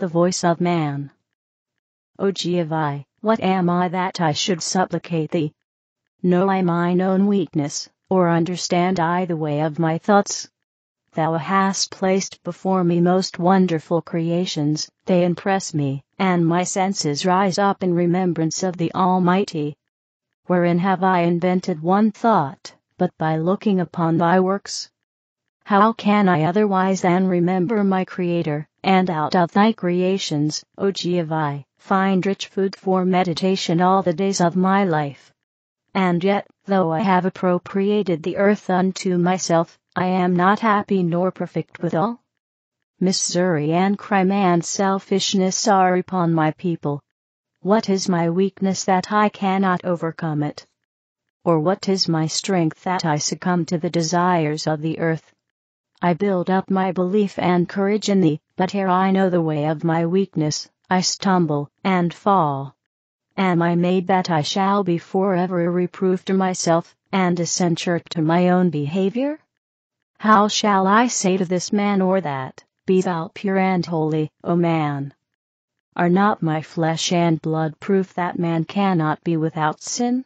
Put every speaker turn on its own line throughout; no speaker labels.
the voice of man. O Jehovah, what am I that I should supplicate thee? Know I mine own weakness, or understand I the way of my thoughts? Thou hast placed before me most wonderful creations, they impress me, and my senses rise up in remembrance of the Almighty. Wherein have I invented one thought, but by looking upon thy works? How can I otherwise than remember my Creator, and out of thy creations, O Jehovah, find rich food for meditation all the days of my life? And yet, though I have appropriated the earth unto myself, I am not happy nor perfect withal. Misery and crime and selfishness are upon my people. What is my weakness that I cannot overcome it? Or what is my strength that I succumb to the desires of the earth? I build up my belief and courage in thee, but ere I know the way of my weakness, I stumble and fall. Am I made that I shall be forever a reproof to myself, and a censure to my own behavior? How shall I say to this man or that, Be thou pure and holy, O man? Are not my flesh and blood proof that man cannot be without sin?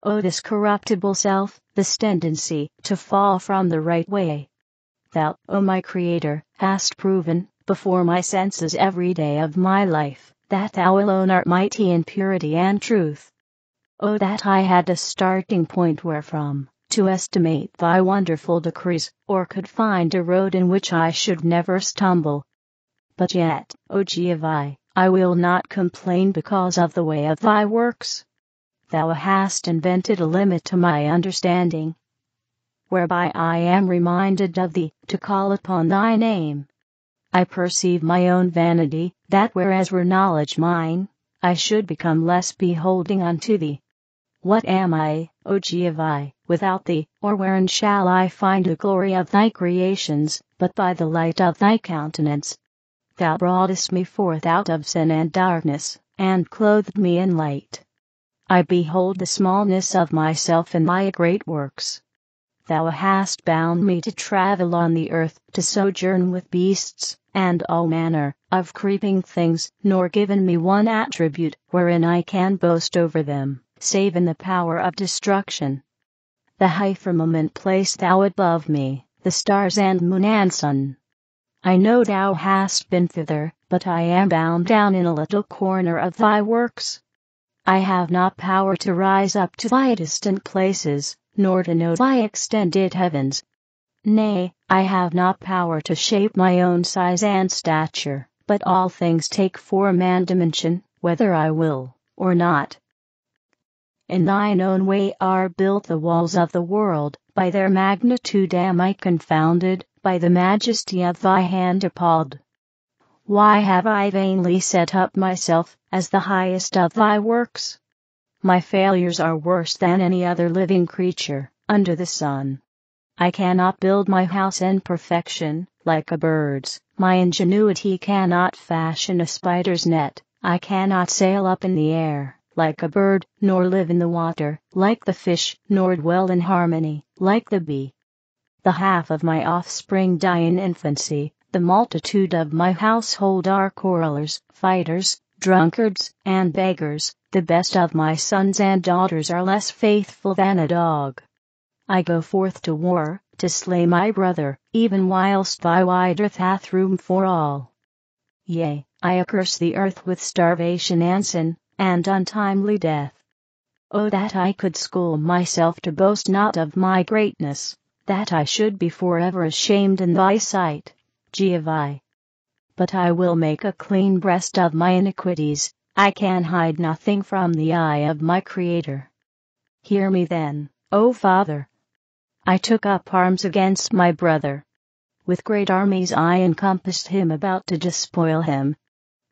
O this corruptible self, this tendency to fall from the right way! Thou, O my Creator, hast proven, before my senses every day of my life, that thou alone art mighty in purity and truth. O that I had a starting point wherefrom to estimate thy wonderful decrees, or could find a road in which I should never stumble. But yet, O Jehovah, I will not complain because of the way of thy works. Thou hast invented a limit to my understanding, whereby I am reminded of thee, to call upon thy name. I perceive my own vanity, that whereas were knowledge mine, I should become less beholding unto thee. What am I, O Jehovah, without thee, or wherein shall I find the glory of thy creations, but by the light of thy countenance? Thou broughtest me forth out of sin and darkness, and clothed me in light. I behold the smallness of myself in thy great works. Thou hast bound me to travel on the earth, to sojourn with beasts, and all manner of creeping things, nor given me one attribute wherein I can boast over them, save in the power of destruction. The high firmament place thou above me, the stars and moon and sun. I know thou hast been thither, but I am bound down in a little corner of thy works. I have not power to rise up to thy distant places, nor to know thy extended heavens. Nay, I have not power to shape my own size and stature, but all things take form and dimension, whether I will or not. In thine own way are built the walls of the world, by their magnitude am I confounded, by the majesty of thy hand appalled. Why have I vainly set up myself as the highest of thy works? My failures are worse than any other living creature under the sun. I cannot build my house in perfection, like a bird's. My ingenuity cannot fashion a spider's net. I cannot sail up in the air, like a bird, nor live in the water, like the fish, nor dwell in harmony, like the bee. The half of my offspring die in infancy. The multitude of my household are quarrelers, fighters, drunkards, and beggars. The best of my sons and daughters are less faithful than a dog. I go forth to war, to slay my brother, even whilst thy wide earth hath room for all. Yea, I accurse the earth with starvation and sin, and untimely death. Oh that I could school myself to boast not of my greatness, that I should be forever ashamed in thy sight, Jehovah. But I will make a clean breast of my iniquities. I can hide nothing from the eye of my Creator. Hear me then, O Father. I took up arms against my brother. With great armies I encompassed him about to despoil him.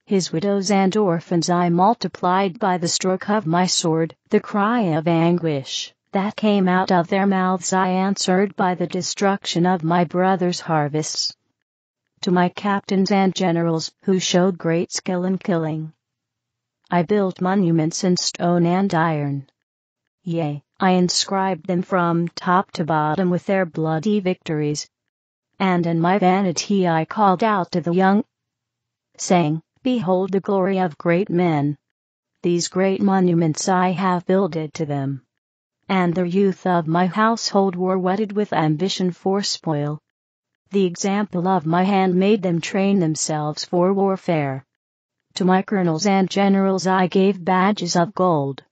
His widows and orphans I multiplied by the stroke of my sword. The cry of anguish that came out of their mouths I answered by the destruction of my brother's harvests. To my captains and generals, who showed great skill in killing, I built monuments in stone and iron. Yea, I inscribed them from top to bottom with their bloody victories. And in my vanity I called out to the young, saying, Behold the glory of great men. These great monuments I have builded to them. And the youth of my household were whetted with ambition for spoil. The example of my hand made them train themselves for warfare. To my colonels and generals I gave badges of gold.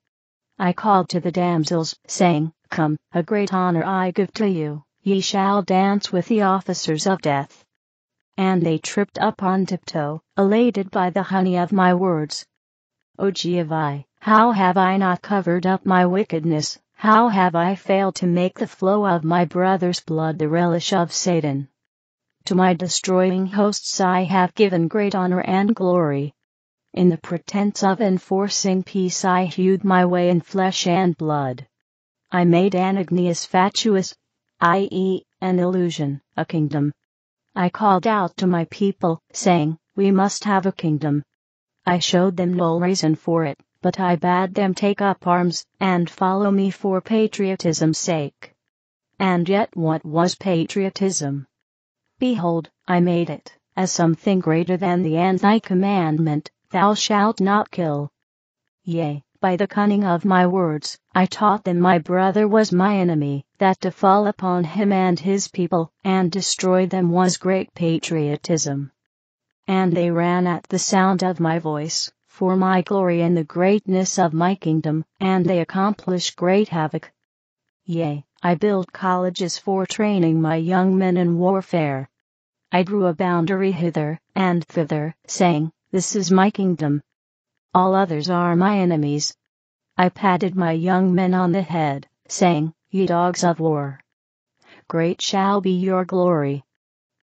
I called to the damsels, saying, Come, a great honor I give to you, ye shall dance with the officers of death. And they tripped up on tiptoe, elated by the honey of my words. O Jehovah, how have I not covered up my wickedness, how have I failed to make the flow of my brother's blood the relish of Satan? To my destroying hosts I have given great honor and glory. In the pretense of enforcing peace I hewed my way in flesh and blood. I made an igneous fatuous, i.e., an illusion, a kingdom. I called out to my people, saying, We must have a kingdom. I showed them no reason for it, but I bade them take up arms, and follow me for patriotism's sake. And yet what was patriotism? Behold, I made it, as something greater than the anti-commandment, Thou shalt not kill. Yea, by the cunning of my words, I taught them my brother was my enemy, that to fall upon him and his people, and destroy them was great patriotism. And they ran at the sound of my voice, for my glory and the greatness of my kingdom, and they accomplished great havoc. Yea, I built colleges for training my young men in warfare. I drew a boundary hither and thither, saying, This is my kingdom. All others are my enemies. I patted my young men on the head, saying, Ye dogs of war, great shall be your glory.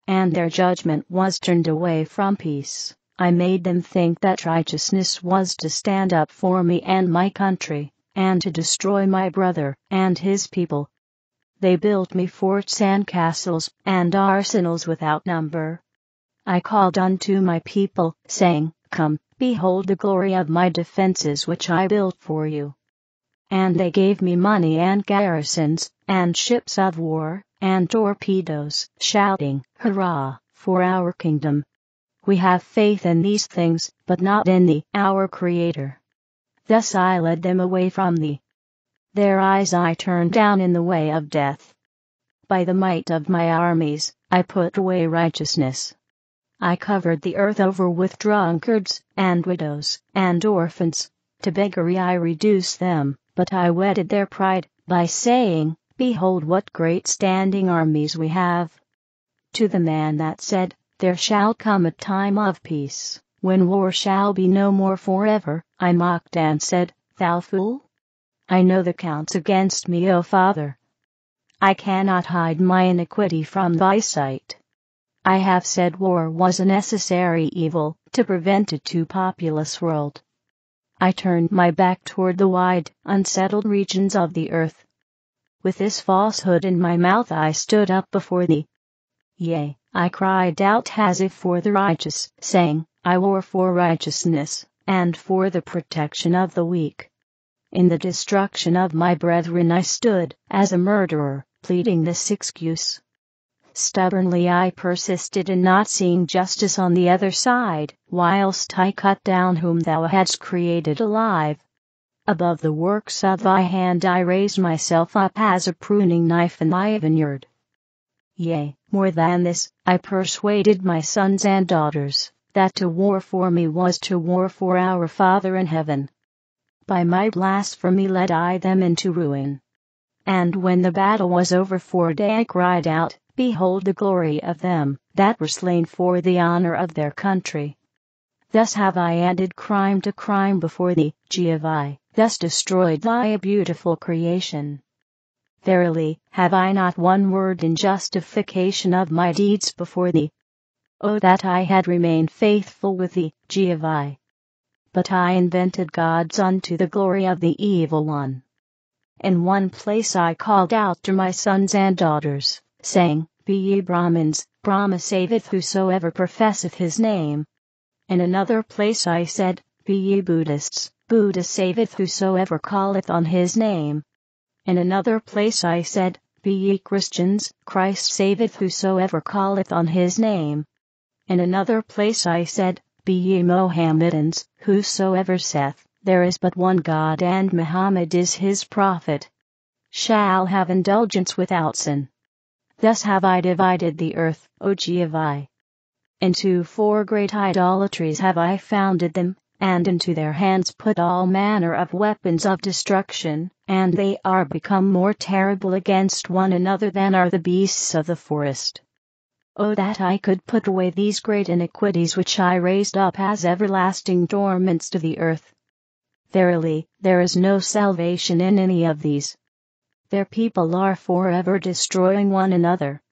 And their judgment was turned away from peace. I made them think that righteousness was to stand up for me and my country, and to destroy my brother and his people. They built me forts and castles and arsenals without number. I called unto my people, saying, Come, behold the glory of my defenses which I built for you. And they gave me money and garrisons, and ships of war, and torpedoes, shouting, Hurrah, for our kingdom. We have faith in these things, but not in thee, our Creator. Thus I led them away from thee. Their eyes I turned down in the way of death. By the might of my armies, I put away righteousness. I covered the earth over with drunkards, and widows, and orphans. To beggary I reduced them, but I whetted their pride, by saying, Behold what great standing armies we have. To the man that said, There shall come a time of peace, when war shall be no more forever, I mocked and said, Thou fool! I know the counts against me, O Father. I cannot hide my iniquity from thy sight. I have said war was a necessary evil, to prevent a too populous world. I turned my back toward the wide, unsettled regions of the earth. With this falsehood in my mouth I stood up before thee. Yea, I cried out as if for the righteous, saying, I war for righteousness, and for the protection of the weak. In the destruction of my brethren I stood, as a murderer, pleading this excuse. Stubbornly I persisted in not seeing justice on the other side, whilst I cut down whom thou hadst created alive. Above the works of thy hand I raised myself up as a pruning knife in thy vineyard. Yea, more than this, I persuaded my sons and daughters, that to war for me was to war for our Father in heaven. By my blasphemy led I them into ruin. And when the battle was over for a day I cried out, Behold the glory of them that were slain for the honor of their country. Thus have I added crime to crime before thee, Jehovah, thus destroyed thy beautiful creation. Verily, have I not one word in justification of my deeds before thee? O that I had remained faithful with thee, Jehovah! But I invented gods unto the glory of the evil one. In one place I called out to my sons and daughters, saying, Be ye Brahmins, Brahma saveth whosoever professeth his name. In another place I said, Be ye Buddhists, Buddha saveth whosoever calleth on his name. In another place I said, Be ye Christians, Christ saveth whosoever calleth on his name. In another place I said, Be ye Mohammedans, whosoever saith, there is but one God and Muhammad is his prophet, shall have indulgence without sin. Thus have I divided the earth, O Jehovah. Into 4 great idolatries have I founded them, and into their hands put all manner of weapons of destruction, and they are become more terrible against one another than are the beasts of the forest. Oh, that I could put away these great iniquities which I raised up as everlasting torments to the earth. Verily, there is no salvation in any of these. Their people are forever destroying one another.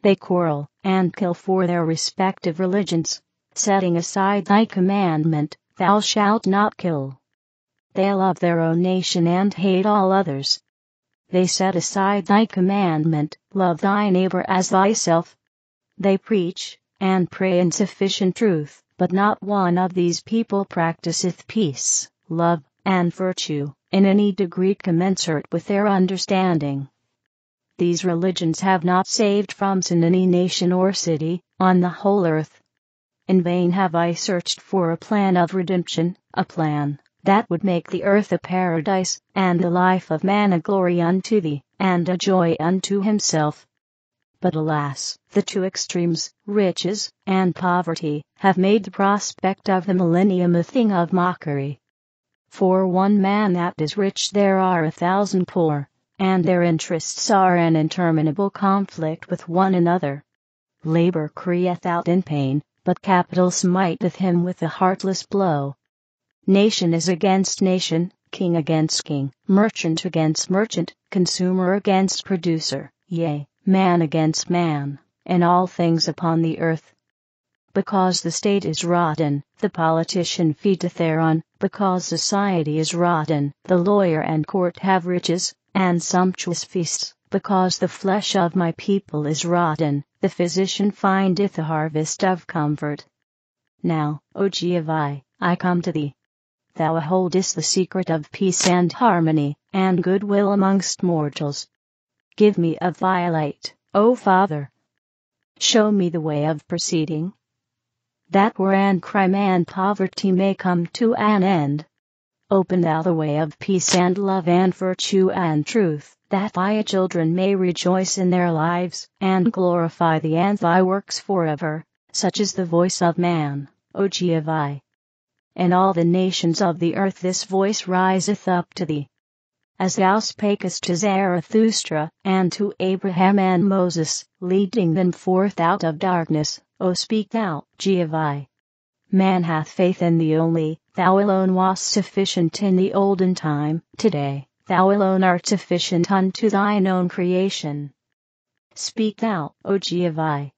They quarrel and kill for their respective religions, setting aside thy commandment, thou shalt not kill. They love their own nation and hate all others. They set aside thy commandment, love thy neighbor as thyself. They preach and pray in sufficient truth, but not one of these people practiceth peace, love, and virtue, in any degree commensurate with their understanding. These religions have not saved from sin any nation or city, on the whole earth. In vain have I searched for a plan of redemption, a plan that would make the earth a paradise, and the life of man a glory unto thee, and a joy unto himself. But alas, the 2 extremes, riches and poverty, have made the prospect of the millennium a thing of mockery. For one man that is rich there are 1,000 poor, and their interests are an interminable conflict with one another. Labor crieth out in pain, but capital smiteth him with a heartless blow. Nation is against nation, king against king, merchant against merchant, consumer against producer, yea, man against man, in all things upon the earth. Because the state is rotten, the politician feedeth thereon, because society is rotten, the lawyer and court have riches, and sumptuous feasts, because the flesh of my people is rotten, the physician findeth a harvest of comfort. Now, O Jehovah, I come to thee. Thou holdest the secret of peace and harmony, and goodwill amongst mortals. Give me of thy light, O Father. Show me the way of proceeding, that wherein crime and poverty may come to an end. Open thou the way of peace and love and virtue and truth, that thy children may rejoice in their lives, and glorify thee and thy works forever. Such is the voice of man, O Jehovah. In all the nations of the earth this voice riseth up to thee. As thou spakest to Zarathustra, and to Abraham and Moses, leading them forth out of darkness, O speak thou, Jehovah. Man hath faith in thee only, thou alone wast sufficient in the olden time, today, thou alone art sufficient unto thine own creation. Speak thou, O Jehovah.